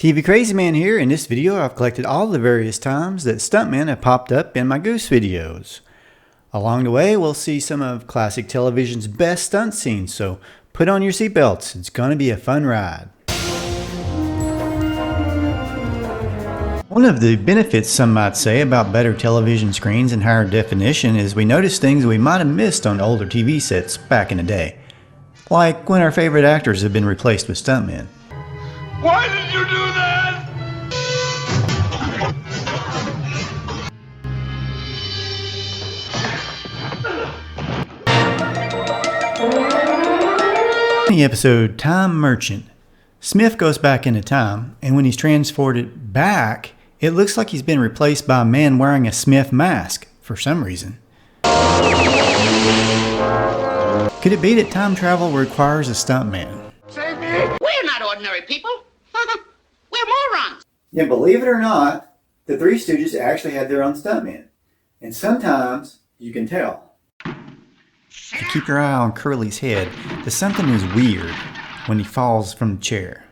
TV Crazy Man here. In this video I've collected all the various times that stuntmen have popped up in my Goose videos. Along the way we'll see some of classic television's best stunt scenes, so put on your seatbelts, it's gonna be a fun ride. One of the benefits, some might say, about better television screens and higher definition is we notice things we might have missed on older TV sets back in the day. Like when our favorite actors have been replaced with stuntmen. Why did you do that? In the episode Time Merchant, Smith goes back into time, and when he's transported back, it looks like he's been replaced by a man wearing a Smith mask for some reason. Could it be that time travel requires a stuntman? Save me! We're not ordinary people. We're morons. Yeah, believe it or not, the Three Stooges actually had their own stuntmen. And sometimes you can tell. If you keep your eye on Curly's head, there's something is weird when he falls from the chair.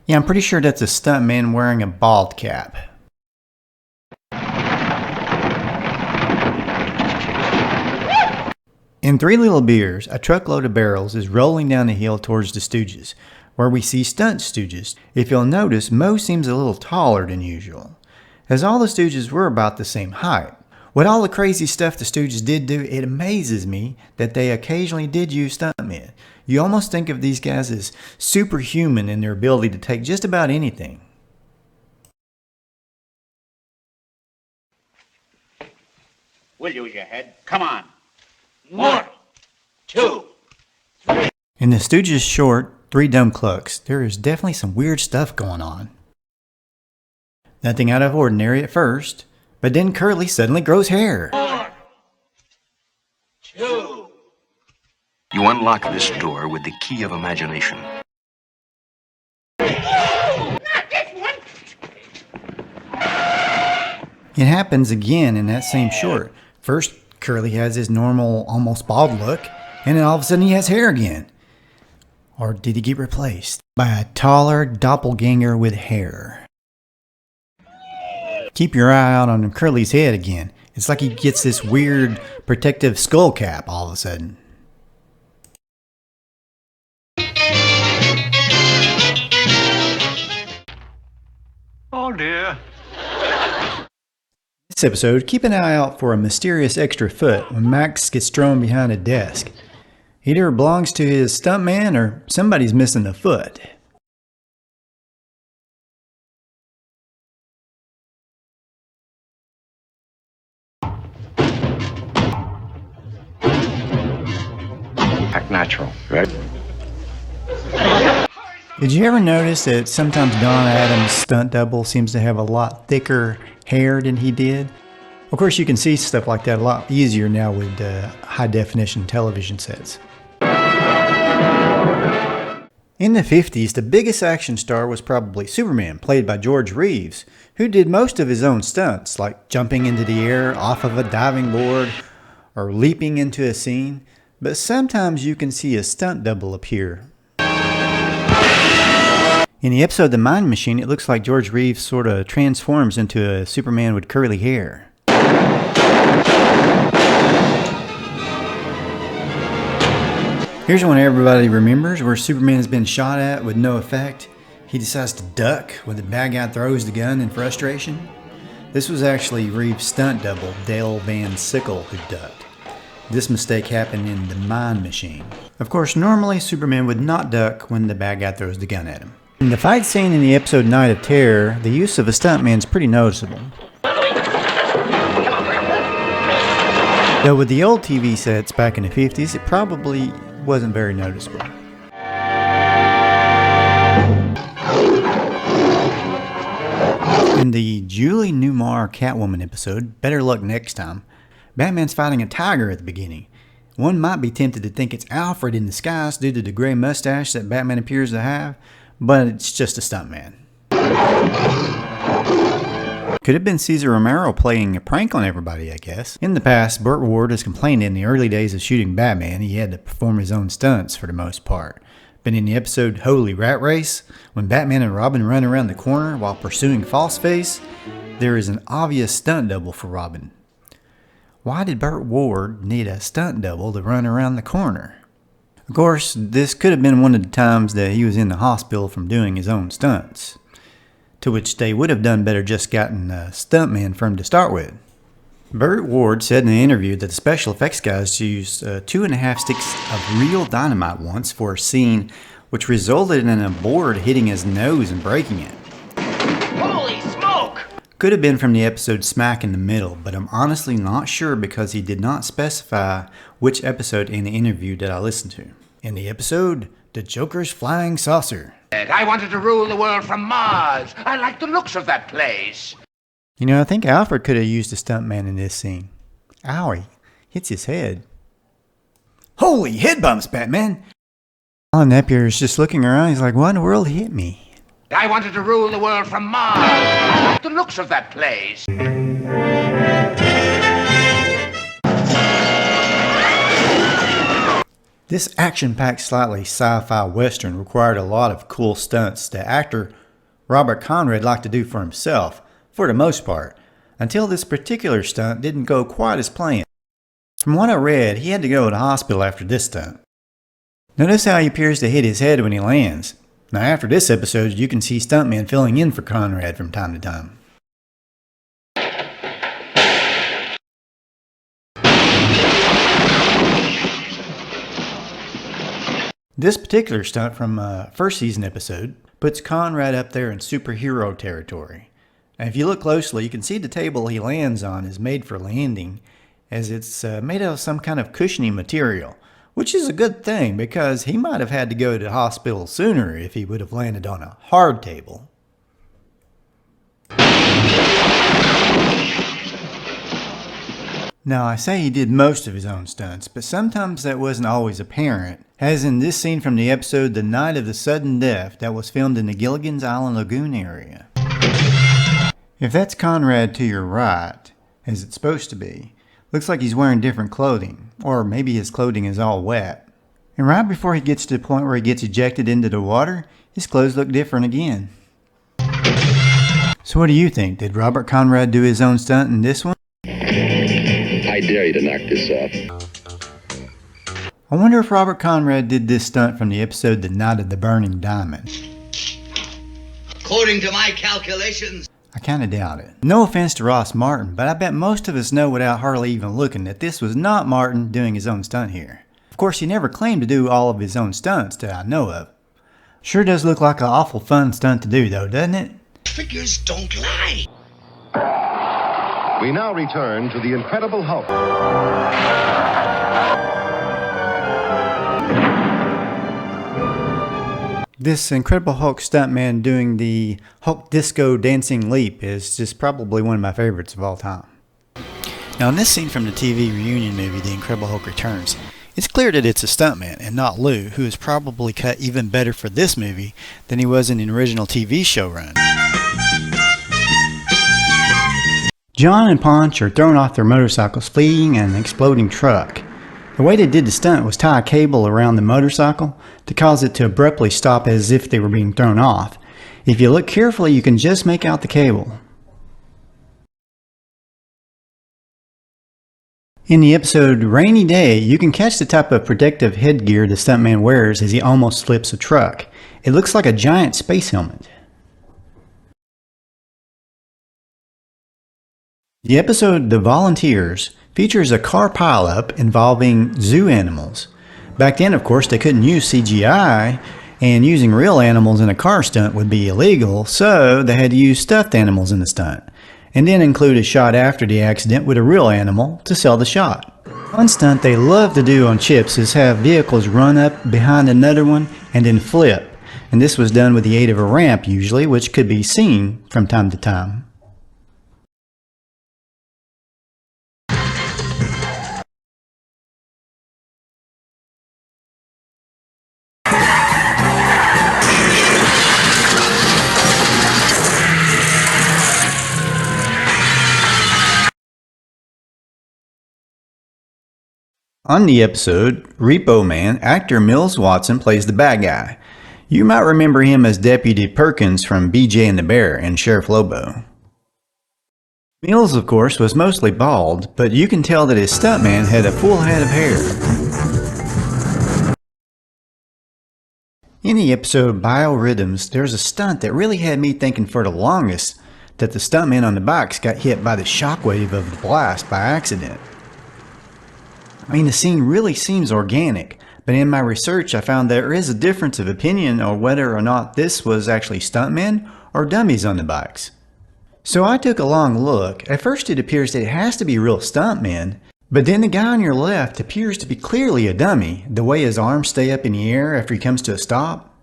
Yeah, I'm pretty sure that's a stuntman wearing a bald cap. In Three Little Beers, a truckload of barrels is rolling down the hill towards the Stooges, where we see stunt Stooges. If you'll notice, Moe seems a little taller than usual, as all the Stooges were about the same height. With all the crazy stuff the Stooges did do, it amazes me that they occasionally did use stuntmen. You almost think of these guys as superhuman in their ability to take just about anything. We'll use your head. Come on. 1, 2, 3. In the Stooges short, Three Dumb Clucks, there is definitely some weird stuff going on. Nothing out of ordinary at first, but then Curly suddenly grows hair. 1, 2. You unlock this door with the key of imagination. Not this one. It happens again in that same short. First, Curly has his normal, almost bald look, and then all of a sudden he has hair again. Or did he get replaced by a taller doppelganger with hair? Keep your eye out on Curly's head again. It's like he gets this weird protective skull cap all of a sudden. Oh dear. This episode, keep an eye out for a mysterious extra foot when Max gets thrown behind a desk. Either it belongs to his stuntman or somebody's missing a foot. Act natural, right? Did you ever notice that sometimes Don Adams' stunt double seems to have a lot thicker hair than he did? Of course, you can see stuff like that a lot easier now with high-definition television sets. In the 50s, the biggest action star was probably Superman, played by George Reeves, who did most of his own stunts, like jumping into the air off of a diving board or leaping into a scene. But sometimes you can see a stunt double appear. In the episode The Mind Machine, it looks like George Reeves sort of transforms into a Superman with curly hair. Here's one everybody remembers, where Superman has been shot at with no effect. He decides to duck when the bad guy throws the gun in frustration. This was actually Reeves' stunt double, Dale Van Sickle, who ducked. This mistake happened in The Mind Machine. Of course, normally Superman would not duck when the bad guy throws the gun at him. In the fight scene in the episode Night of Terror, the use of a stuntman is pretty noticeable. Though with the old TV sets back in the 50s, it probably wasn't very noticeable. In the Julie Newmar Catwoman episode, Better Luck Next Time, Batman's fighting a tiger at the beginning. One might be tempted to think it's Alfred in disguise due to the gray mustache that Batman appears to have, but it's just a stuntman. Could have been Cesar Romero playing a prank on everybody, I guess. In the past, Burt Ward has complained in the early days of shooting Batman he had to perform his own stunts for the most part. But in the episode Holy Rat Race, when Batman and Robin run around the corner while pursuing Falseface, there is an obvious stunt double for Robin. Why did Burt Ward need a stunt double to run around the corner? Of course, this could have been one of the times that he was in the hospital from doing his own stunts, to which they would have done better just gotten a stuntman for him to start with. Burt Ward said in an interview that the special effects guys used 2.5 sticks of real dynamite once for a scene which resulted in a board hitting his nose and breaking it. Holy smoke! Could have been from the episode smack in the middle, but I'm honestly not sure because he did not specify which episode in the interview that I listened to. In the episode, The Joker's Flying Saucer. I wanted to rule the world from Mars. I like the looks of that place. You know, I think Alfred could have used a stuntman in this scene. Owie, hits his head. Holy head bumps, Batman! Alan Napier is just looking around, he's like, what in the world hit me? I wanted to rule the world from Mars. I like the looks of that place. This action-packed, slightly sci-fi western required a lot of cool stunts that actor Robert Conrad liked to do for himself, for the most part, until this particular stunt didn't go quite as planned. From what I read, he had to go to the hospital after this stunt. Notice how he appears to hit his head when he lands. Now after this episode, you can see stuntmen filling in for Conrad from time to time. This particular stunt from first season episode puts Conrad up there in superhero territory. And if you look closely, you can see the table he lands on is made for landing, as it's made out of some kind of cushiony material, which is a good thing because he might have had to go to the hospital sooner if he would have landed on a hard table. Now, I say he did most of his own stunts, but sometimes that wasn't always apparent, as in this scene from the episode The Night of the Sudden Death that was filmed in the Gilligan's Island Lagoon area. If that's Conrad to your right, as it's supposed to be, looks like he's wearing different clothing, or maybe his clothing is all wet. And right before he gets to the point where he gets ejected into the water, his clothes look different again. So what do you think? Did Robert Conrad do his own stunt in this one? I dare you to knock this off. I wonder if Robert Conrad did this stunt from the episode The Night of the Burning Diamond. According to my calculations, I kinda doubt it. No offense to Ross Martin, but I bet most of us know without hardly even looking that this was not Martin doing his own stunt here. Of course, he never claimed to do all of his own stunts that I know of. Sure does look like an awful fun stunt to do though, doesn't it? figures don't lie. We now return to the Incredible Hulk. This Incredible Hulk stuntman doing the Hulk Disco Dancing Leap is just probably one of my favorites of all time. Now in this scene from the TV reunion movie The Incredible Hulk Returns, it's clear that it's a stuntman and not Lou, who is probably cut even better for this movie than he was in the original TV show run. John and Ponch are thrown off their motorcycles fleeing an exploding truck. The way they did the stunt was tie a cable around the motorcycle to cause it to abruptly stop as if they were being thrown off. If you look carefully, you can just make out the cable. In the episode Rainy Day, you can catch the type of protective headgear the stuntman wears as he almost flips a truck. It looks like a giant space helmet. The episode The Volunteers features a car pileup involving zoo animals. Back then, of course, they couldn't use CGI, and using real animals in a car stunt would be illegal, so they had to use stuffed animals in the stunt, and then include a shot after the accident with a real animal to sell the shot. One stunt they love to do on chips is have vehicles run up behind another one and then flip, and this was done with the aid of a ramp usually, which could be seen from time to time. On the episode, Repo Man, actor Mills Watson plays the bad guy. You might remember him as Deputy Perkins from BJ and the Bear and Sheriff Lobo. Mills, of course, was mostly bald, but you can tell that his stuntman had a full head of hair. In the episode Biorhythms, there's a stunt that really had me thinking for the longest that the stuntman on the bikes got hit by the shockwave of the blast by accident. I mean, the scene really seems organic, but in my research I found there is a difference of opinion on whether or not this was actually stuntmen or dummies on the bikes. So I took a long look. At first it appears that it has to be real stuntmen, but then the guy on your left appears to be clearly a dummy, the way his arms stay up in the air after he comes to a stop.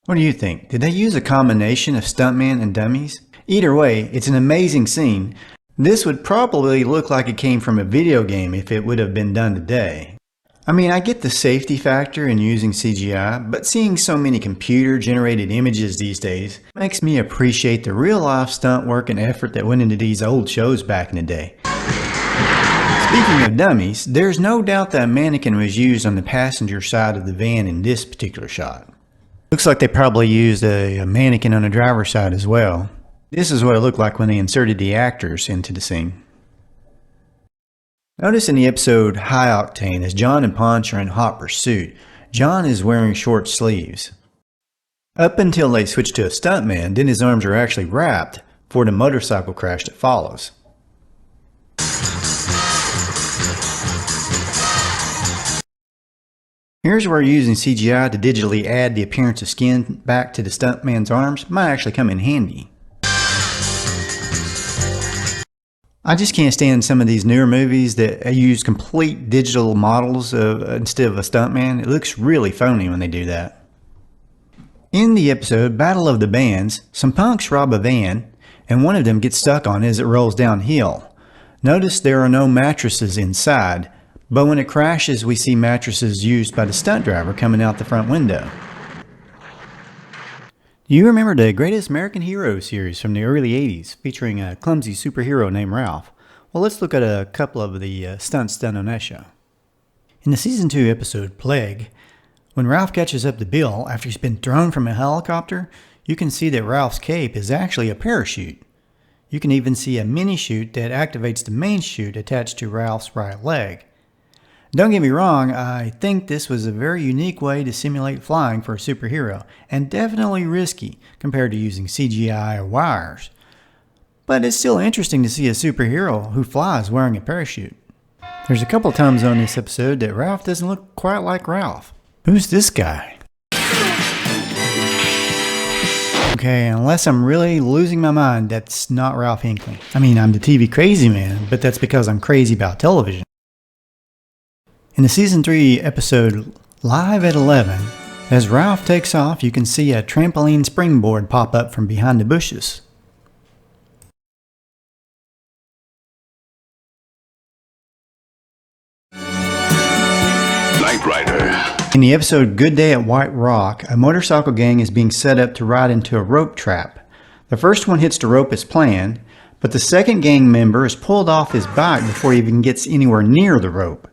What do you think? Did they use a combination of stuntmen and dummies? Either way, it's an amazing scene. This would probably look like it came from a video game if it would have been done today. I mean, I get the safety factor in using CGI, but seeing so many computer-generated images these days makes me appreciate the real-life stunt work and effort that went into these old shows back in the day. Speaking of dummies, there's no doubt that a mannequin was used on the passenger side of the van in this particular shot. Looks like they probably used a mannequin on the driver's side as well. This is what it looked like when they inserted the actors into the scene. Notice in the episode High Octane, as John and Punch are in hot pursuit, John is wearing short sleeves. Up until they switch to a stuntman, then his arms are actually wrapped for the motorcycle crash that follows. Here's where using CGI to digitally add the appearance of skin back to the stuntman's arms might actually come in handy. I just can't stand some of these newer movies that use complete digital models instead of a stuntman. It looks really phony when they do that. In the episode Battle of the Bands, some punks rob a van and one of them gets stuck on it as it rolls downhill. Notice there are no mattresses inside, but when it crashes we see mattresses used by the stunt driver coming out the front window. You remember the Greatest American Hero series from the early 80s featuring a clumsy superhero named Ralph? Well, let's look at a couple of the stunts done on that show. In the season 2 episode Plague, when Ralph catches up to Bill after he's been thrown from a helicopter, you can see that Ralph's cape is actually a parachute. You can even see a mini chute that activates the main chute attached to Ralph's right leg. Don't get me wrong, I think this was a very unique way to simulate flying for a superhero, and definitely risky compared to using CGI or wires. But it's still interesting to see a superhero who flies wearing a parachute. There's a couple times on this episode that Ralph doesn't look quite like Ralph. Who's this guy? Okay, unless I'm really losing my mind, that's not Ralph Hinckley. I mean, I'm the TV crazy man, but that's because I'm crazy about television. In the season 3 episode Live at 11, as Ralph takes off, you can see a trampoline springboard pop up from behind the bushes. Knight Rider. In the episode Good Day at White Rock, a motorcycle gang is being set up to ride into a rope trap. The first one hits the rope as planned, but the second gang member is pulled off his bike before he even gets anywhere near the rope.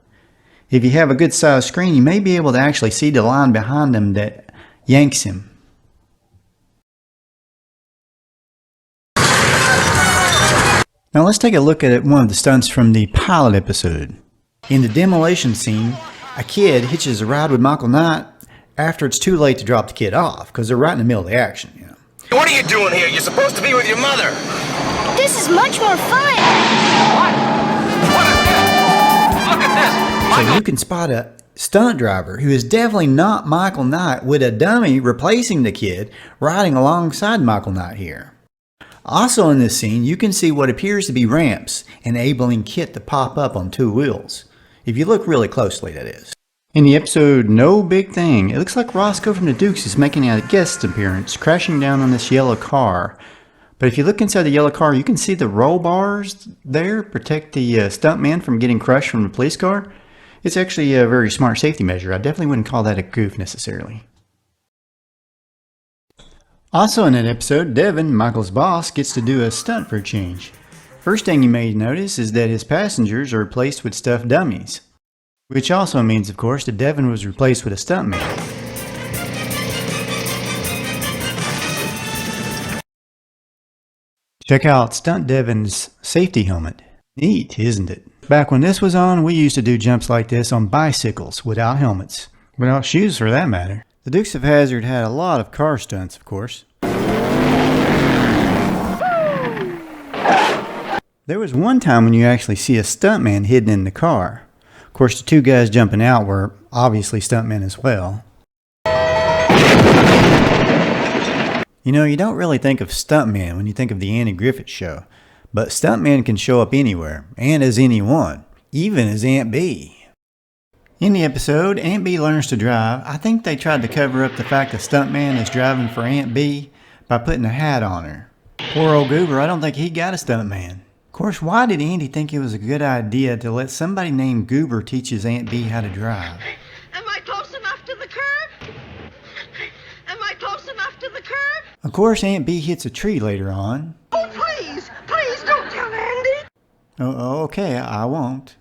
If you have a good sized screen, you may be able to actually see the line behind him that yanks him. Now let's take a look at one of the stunts from the pilot episode. In the demolition scene, a kid hitches a ride with Michael Knight after it's too late to drop the kid off because they're right in the middle of the action. You know. What are you doing here? You're supposed to be with your mother. This is much more fun. What? What is this? Look at this. So you can spot a stunt driver who is definitely not Michael Knight with a dummy replacing the kid riding alongside Michael Knight here. Also in this scene, you can see what appears to be ramps enabling Kit to pop up on 2 wheels. If you look really closely, that is. In the episode No Big Thing, it looks like Roscoe from the Dukes is making a guest appearance, crashing down on this yellow car. But if you look inside the yellow car, you can see the roll bars there protect the stuntman from getting crushed from the police car. It's actually a very smart safety measure. I definitely wouldn't call that a goof necessarily. Also in that episode, Devin, Michael's boss, gets to do a stunt for a change. First thing you may notice is that his passengers are replaced with stuffed dummies. Which also means, of course, that Devin was replaced with a stuntman. Check out Stunt Devin's safety helmet. Neat, isn't it? Back when this was on, we used to do jumps like this on bicycles without helmets. Without shoes for that matter. The Dukes of Hazzard had a lot of car stunts, of course. There was one time when you actually see a stuntman hidden in the car. Of course, the two guys jumping out were obviously stuntmen as well. You know, you don't really think of stuntman when you think of the Andy Griffith Show, but stuntmen can show up anywhere, and as anyone, even as Aunt Bee. In the episode, Aunt Bee learns to drive. I think they tried to cover up the fact that stuntman is driving for Aunt Bee by putting a hat on her. Poor old Goober, I don't think he got a stuntman. Of course, why did Andy think it was a good idea to let somebody named Goober teach his Aunt Bee how to drive? Am I close enough to the curb? Am I close enough to the curb? Of course, Aunt Bee hits a tree later on. Oh, please, please don't tell Andy. Oh, okay, I won't.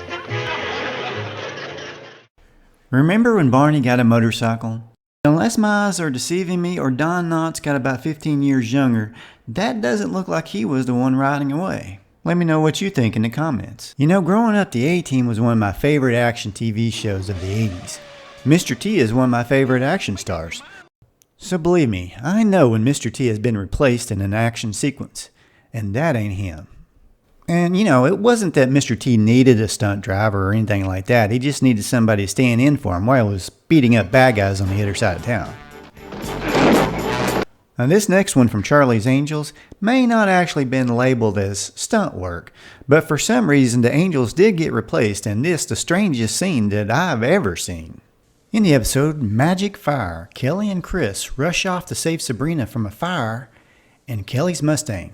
Remember when Barney got a motorcycle? Unless my eyes are deceiving me or Don Knotts got about 15 years younger, that doesn't look like he was the one riding away. Let me know what you think in the comments. You know, growing up, the A-Team was one of my favorite action TV shows of the 80s. Mr. T is one of my favorite action stars. So believe me, I know when Mr. T has been replaced in an action sequence, and that ain't him. And you know, it wasn't that Mr. T needed a stunt driver or anything like that. He just needed somebody to stand in for him while he was beating up bad guys on the other side of town. Now this next one from Charlie's Angels may not actually been labeled as stunt work, but for some reason the Angels did get replaced, and this the strangest scene that I've ever seen. In the episode Magic Fire, Kelly and Chris rush off to save Sabrina from a fire in Kelly's Mustang.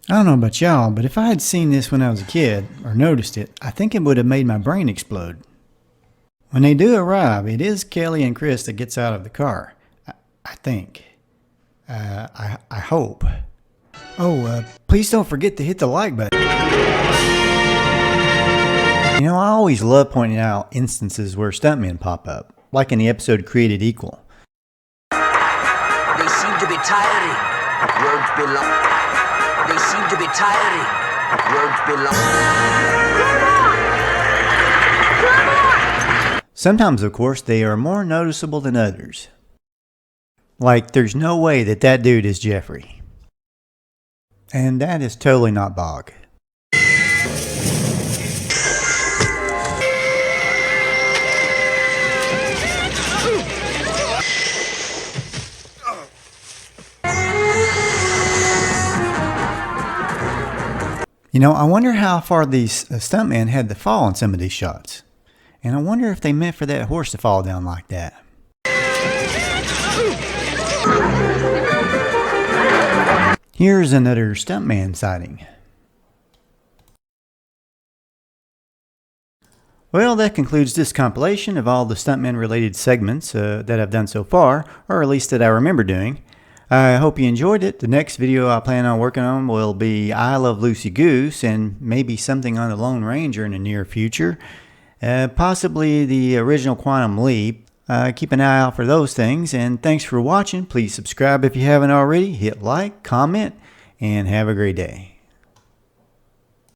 I don't know about y'all, but if I had seen this when I was a kid, or noticed it, I think it would have made my brain explode. When they do arrive, it is Kelly and Chris that gets out of the car. I think. I hope. Oh, please don't forget to hit the like button. You know, I always love pointing out instances where stuntmen pop up, like in the episode Created Equal. They seem to be tiring. Words belong. They seem to be tiring. Words belong. Sometimes, of course, they are more noticeable than others. Like, there's no way that that dude is Jeffrey. And that is totally not Bog. You know, I wonder how far these stuntmen had to fall in some of these shots. And I wonder if they meant for that horse to fall down like that. Here's another stuntman sighting. Well, that concludes this compilation of all the stuntman related segments that I've done so far, or at least that I remember doing. I hope you enjoyed it. The next video I plan on working on will be I Love Lucy Goose, and maybe something on the Lone Ranger in the near future. Possibly the original Quantum Leap. Keep an eye out for those things, and thanks for watching. Please subscribe if you haven't already. Hit like, comment, and have a great day.